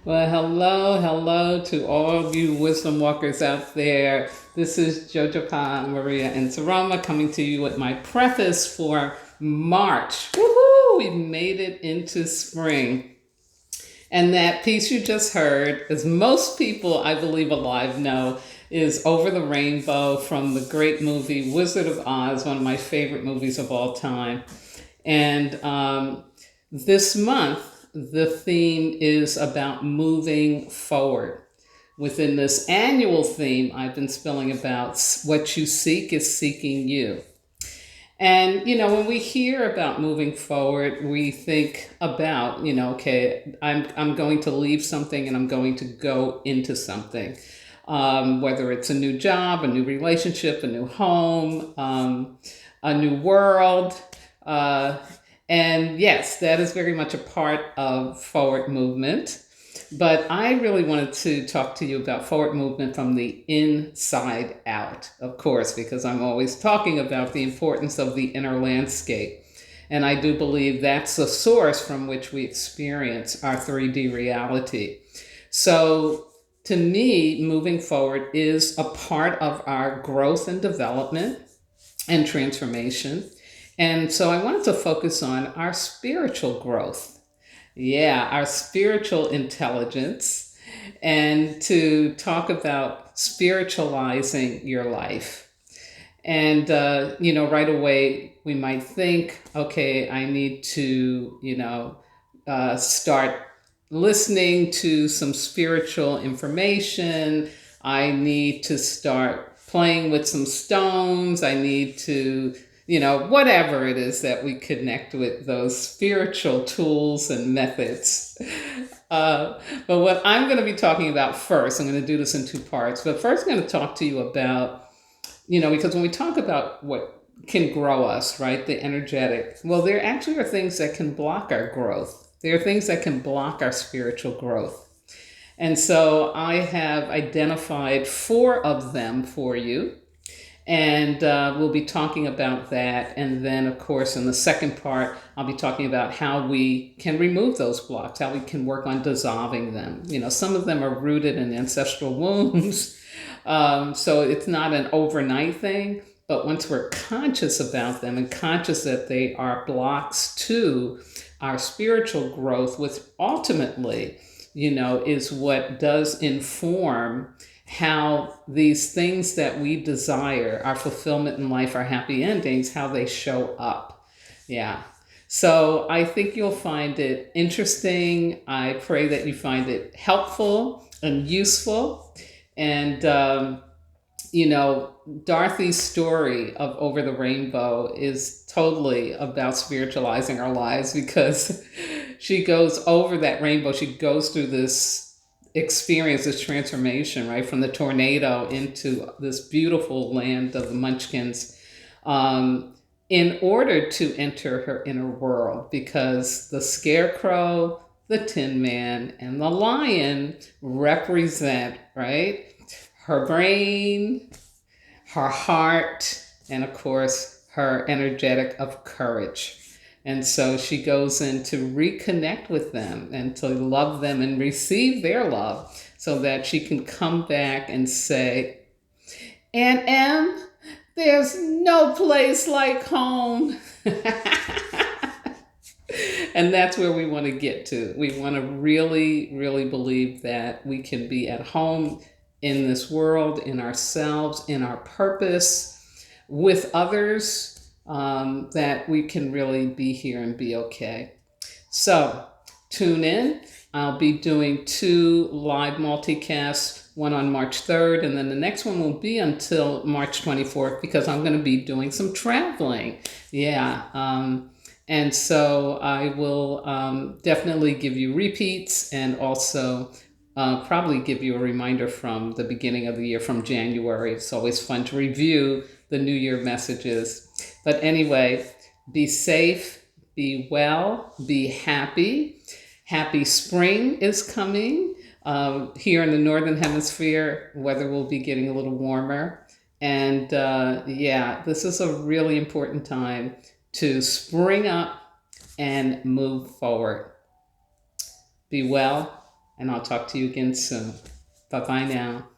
Well, hello to all of you wisdom walkers out there. This is Jojo Maria and Sarama coming to you with my preface for March. Woohoo! We made it into spring. And that piece you just heard, as most people I believe alive know, is Over the Rainbow from the great movie Wizard of Oz, one of my favorite movies of all time. And this month, the theme is about moving forward. Within this annual theme, I've been spilling about what you seek is seeking you. And, when we hear about moving forward, we think about, okay, I'm going to leave something and I'm going to go into something. Whether it's a new job, a new relationship, a new home, a new world. And yes, that is very much a part of forward movement. But I really wanted to talk to you about forward movement from the inside out, of course, because I'm always talking about the importance of the inner landscape. And I do believe that's the source from which we experience our 3D reality. So to me, moving forward is a part of our growth and development and transformation. And so I wanted to focus on our spiritual growth. Yeah, our spiritual intelligence, and to talk about spiritualizing your life. And, right away we might think, okay, I need to, start listening to some spiritual information. I need to start playing with some stones. I need to, whatever it is that we connect with those spiritual tools and methods. But what I'm going to be talking about first, I'm going to do this in two parts. But first, I'm going to talk to you about, because when we talk about what can grow us, right, the energetic, well, there actually are things that can block our growth. There are things that can block our spiritual growth. And so I have identified 4 of them for you. And we'll be talking about that. And then, of course, in the second part, I'll be talking about how we can remove those blocks, how we can work on dissolving them. Some of them are rooted in ancestral wounds. So it's not an overnight thing. But once we're conscious about them and conscious that they are blocks to our spiritual growth, which ultimately, is what does inform how these things that we desire, our fulfillment in life, our happy endings, how they show up. Yeah. So I think you'll find it interesting. I pray that you find it helpful and useful. And, Dorothy's story of Over the Rainbow is totally about spiritualizing our lives, because she goes over that rainbow. She goes through this experience, this transformation, right, from the tornado into this beautiful land of the Munchkins, in order to enter her inner world, because the Scarecrow, the Tin Man, and the Lion represent, right, her brain, her heart, and of course, her energetic of courage. And so she goes in to reconnect with them and to love them and receive their love, so that she can come back and say, Aunt M, there's no place like home. And that's where we want to get to. We want to really, really believe that we can be at home in this world, in ourselves, in our purpose, with others, that we can really be here and be okay. So tune in. I'll be doing 2 live multicasts, one on March 3rd, and then the next one will be until March 24th, because I'm going to be doing some traveling. Yeah. And so I will definitely give you repeats, and also probably give you a reminder from the beginning of the year, from January. It's always fun to review the New Year messages. But anyway, be safe, be well, be happy. Happy spring is coming. Here in the Northern Hemisphere, weather will be getting a little warmer. And this is a really important time to spring up and move forward. Be well, and I'll talk to you again soon. Bye bye now.